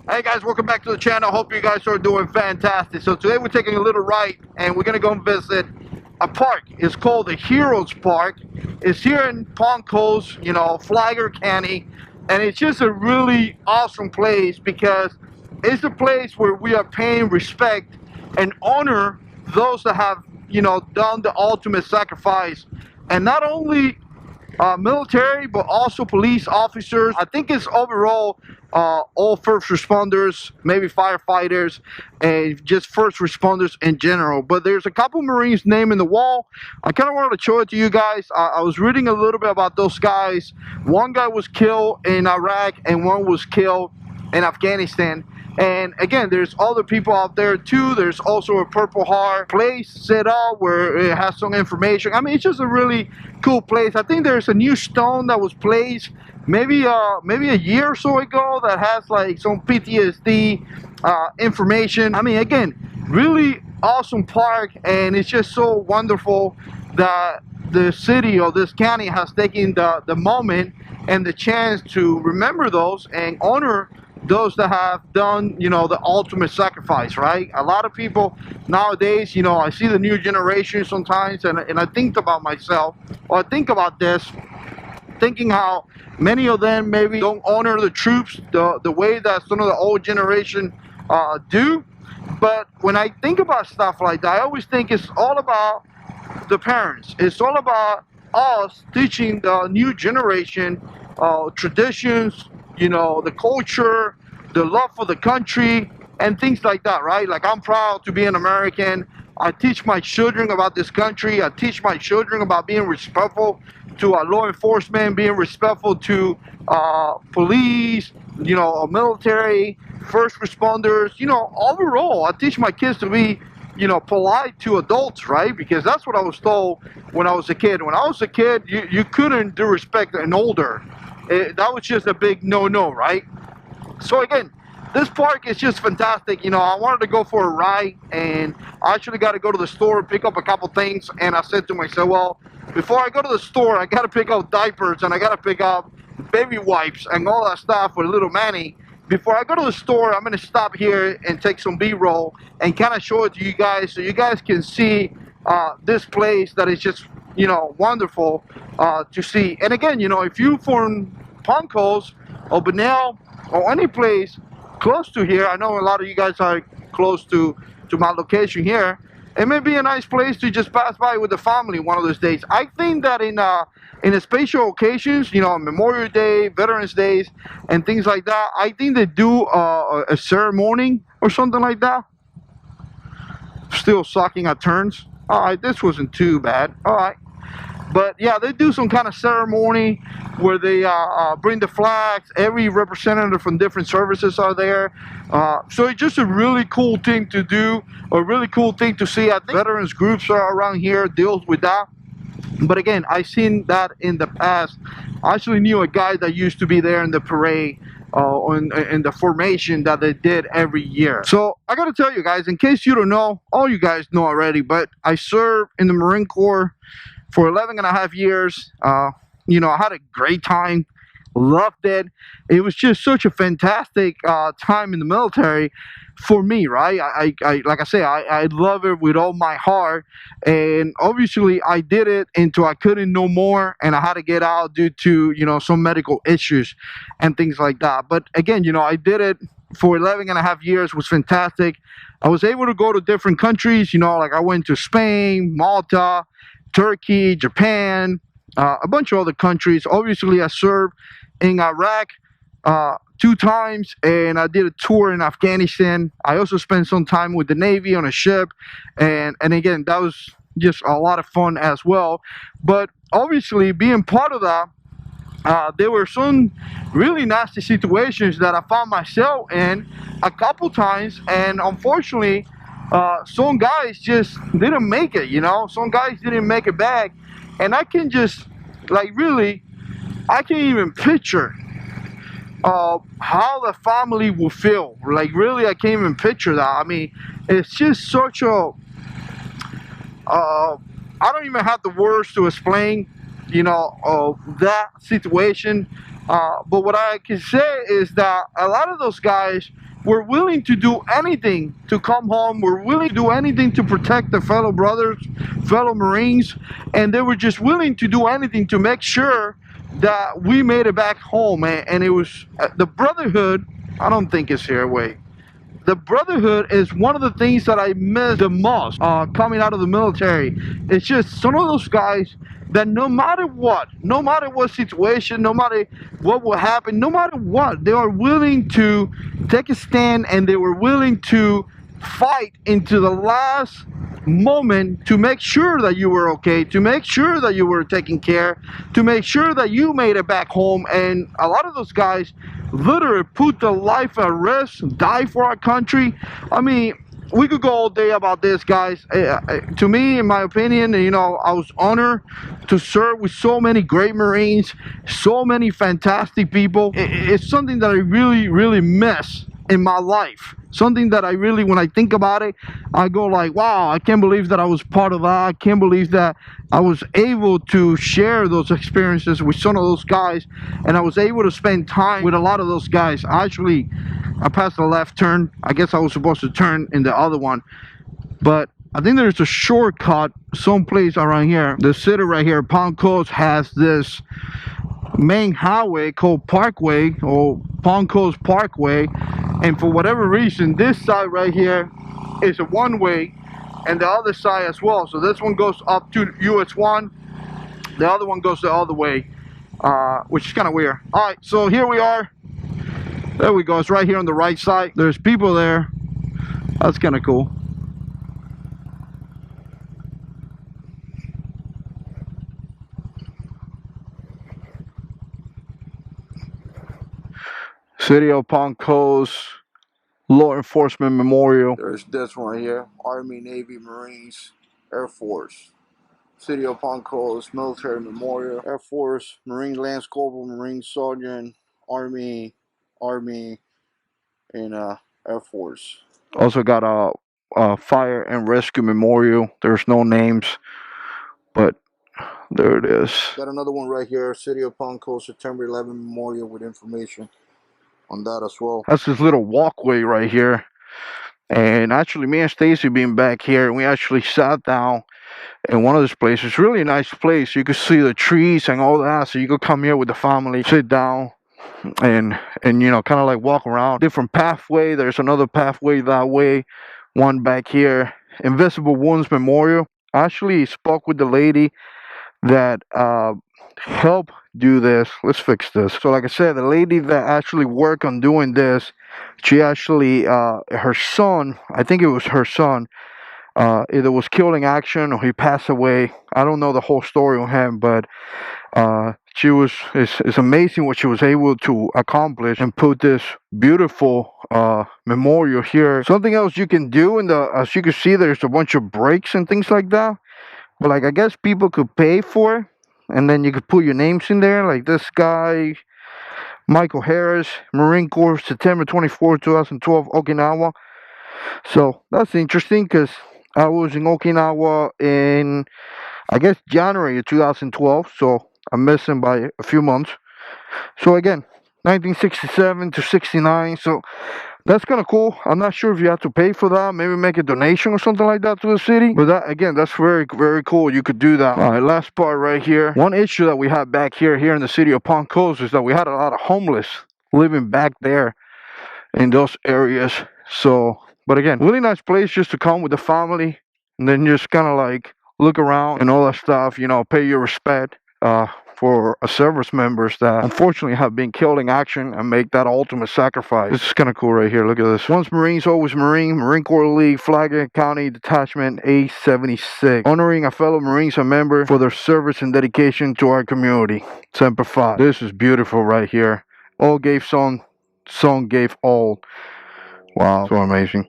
Hey guys, welcome back to the channel. Hope you guys are doing fantastic. So today we're taking a little ride and we're gonna go and visit a park. It's called the Heroes Park. It's here in Palm Coast, you know, Flagler County, and it's just a really awesome place because it's a place where we are paying respect and honor those that have, you know, done the ultimate sacrifice, and not only military but also police officers. I think it's overall all first responders, maybe firefighters, and just first responders in general. But there's a couple Marines named in the wall. I kind of wanted to show it to you guys. I was reading a little bit about those guys. One guy was killed in Iraq and one was killed in Afghanistan. And again, there's other people out there too. There's also a Purple Heart place set up where it has some information. I mean, it's just a really cool place. I think there's a new stone that was placed maybe a year or so ago that has like some PTSD information. I mean, again, really awesome park, and it's just so wonderful that the city or this county has taken the moment and the chance to remember those and honor those that have done, you know, the ultimate sacrifice, right? A lot of people nowadays, you know, I see the new generation sometimes, and I think about myself, or I think about this, thinking how many of them maybe don't honor the troops the way that some of the old generation do. But when I think about stuff like that, I always think it's all about the parents. It's all about us teaching the new generation traditions, you know, the culture, the love for the country, and things like that, right? Like, I'm proud to be an American. I teach my children about this country. I teach my children about being respectful to law enforcement, being respectful to police, you know, military, first responders. You know, overall, I teach my kids to be, you know, polite to adults, right? Because that's what I was told when I was a kid. When I was a kid, you couldn't disrespect an older. That was just a big no-no, right? So again, this park is just fantastic. You know, I wanted to go for a ride, and I actually got to go to the store and pick up a couple things. And I said to myself, well, before I go to the store, I got to pick up diapers and I got to pick up baby wipes and all that stuff for little Manny. Before I go to the store, I'm going to stop here and take some B-roll and kind of show it to you guys so you guys can see this place that is just, you know, wonderful to see. And again, you know, if you from Palm Coast or Bunnell or any place close to here, I know a lot of you guys are close to my location here, it may be a nice place to just pass by with the family one of those days. I think that in the special occasions, you know, Memorial Day, Veterans Days, and things like that, I think they do a ceremony or something like that. Still sucking at turns. All right, this wasn't too bad. All right. But yeah, they do some kind of ceremony where they bring the flags. Every representative from different services are there. So it's just a really cool thing to do, a really cool thing to see. I think veterans groups are around here deals with that. But again, I've seen that in the past. I actually knew a guy that used to be there in the parade, in the formation that they did every year. So I gotta tell you guys, in case you don't know, all you guys know already, but I served in the Marine Corps for 11.5 years. You know, I had a great time, loved it. It was just such a fantastic time in the military for me, right? I like I say, I love it with all my heart, and obviously I did it until I couldn't no more, and I had to get out due to, you know, some medical issues and things like that. But again, you know, I did it for 11.5 years. It was fantastic. I was able to go to different countries, you know, like I went to Spain, Malta, Turkey, Japan, a bunch of other countries. Obviously, I served in Iraq 2 times, and I did a tour in Afghanistan. I also spent some time with the Navy on a ship, and again, that was just a lot of fun as well. But obviously, being part of that, there were some really nasty situations that I found myself in a couple times, and unfortunately, some guys just didn't make it, you know. Some guys didn't make it back, and I can just, like, really, I can't even picture how the family will feel. Like, really, I can't even picture that. I mean, it's just such a I don't even have the words to explain you know, that situation. But what I can say is that a lot of those guys were willing to do anything to come home, were willing to do anything to protect their fellow brothers, fellow Marines, and they were just willing to do anything to make sure that we made it back home. And it was the brotherhood. I don't think it's here. Wait. The brotherhood is one of the things that I miss the most coming out of the military. It's just some of those guys that no matter what situation, no matter what will happen, no matter what, they are willing to take a stand, and they were willing to fight into the last moment to make sure that you were okay, to make sure that you were taken care, to make sure that you made it back home. And a lot of those guys literally put their life at risk, die for our country. I mean, we could go all day about this, guys. To me, in my opinion, you know, I was honored to serve with so many great Marines, so many fantastic people. It's something that I really, really miss in my life. Something that I really, when I think about it, I go like, wow, I can't believe that I was part of that. I can't believe that I was able to share those experiences with some of those guys, and I was able to spend time with a lot of those guys. Actually, I passed the left turn. I guess I was supposed to turn in the other one, but I think there's a shortcut someplace around here. The city right here, Palm Coast, has this main highway called Parkway, or Palm Coast Parkway, and for whatever reason this side right here is a one-way, and the other side as well. So this one goes up to US 1, the other one goes the other way, which is kind of weird. All right, so here we are. There we go. It's right here on the right side. There's people there. That's kind of cool. City of Palm Coast Law Enforcement Memorial. There's this one right here. Army, Navy, Marines, Air Force. City of Palm Coast Military Memorial. Air Force, Marine Lance Corporal, Marine Sergeant, Army, and Air Force. Also got a Fire and Rescue Memorial. There's no names, but there it is. Got another one right here. City of Palm Coast September 11 Memorial with information on that as well. That's this little walkway right here. And actually, me and Stacy being back here, we actually sat down in one of these places. It's really a nice place. You could see the trees and all that. So you could come here with the family, sit down, and you know, kind of like walk around. Different pathway. There's another pathway that way. One back here. Invisible Wounds Memorial. I actually spoke with the lady that helped do this. Let's fix this. So like I said, the lady that actually worked on doing this, she actually her son, I think it was her son, either was killed in action or he passed away. I don't know the whole story on him, but it's amazing what she was able to accomplish and put this beautiful memorial here. Something else you can do as you can see, there's a bunch of breaks and things like that. But like, I guess people could pay for it, and then you could put your names in there, like this guy, Michael Harris, Marine Corps, September 24, 2012, Okinawa. So that's interesting, because I was in Okinawa in, I guess, January of 2012, so I missed him by a few months. So again, 1967 to 69, so that's kind of cool. I'm not sure if you have to pay for that. Maybe make a donation or something like that to the city. But that, again, that's very, very cool. You could do that. All right, last part right here. One issue that we had back here in the city of Palm Coast is that we had a lot of homeless living back there in those areas. So, but again, really nice place just to come with the family and then just kind of like look around and all that stuff. You know, pay your respect for service members that unfortunately have been killed in action and make that ultimate sacrifice. This is kind of cool right here. Look at this. Once Marines, always Marine. Marine Corps League, Flagler County Detachment A76. Honoring a fellow Marines and member for their service and dedication to our community. Semper Fi. This is beautiful right here. All gave some gave all. Wow, so amazing.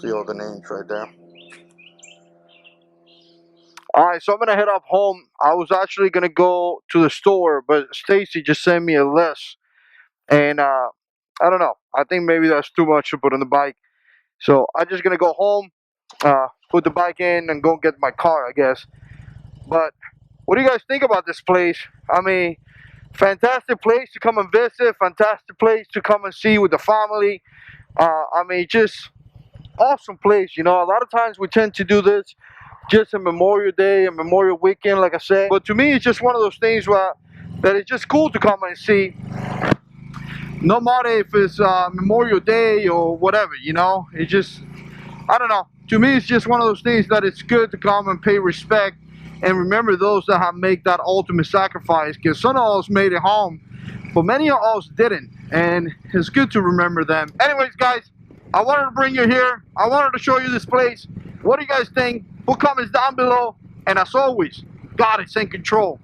See all the names right there. Alright, so I'm gonna head up home. I was actually gonna go to the store, but Stacy just sent me a list. And I don't know. I think maybe that's too much to put on the bike. So I'm just gonna go home, put the bike in and go get my car, I guess. But What do you guys think about this place? I mean, fantastic place to come and visit, fantastic place to come and see with the family. I mean, just awesome place. You know, a lot of times we tend to do this just a Memorial Day and Memorial Weekend, like I said. But to me, it's just one of those things where that it's just cool to come and see. No matter if it's Memorial Day or whatever, you know, it just, I don't know. To me, it's just one of those things that it's good to come and pay respect and remember those that have made that ultimate sacrifice. Because some of us made it home, but many of us didn't, and it's good to remember them. Anyways, guys, I wanted to bring you here. I wanted to show you this place. What do you guys think? Put comments down below, and as always, God is in control.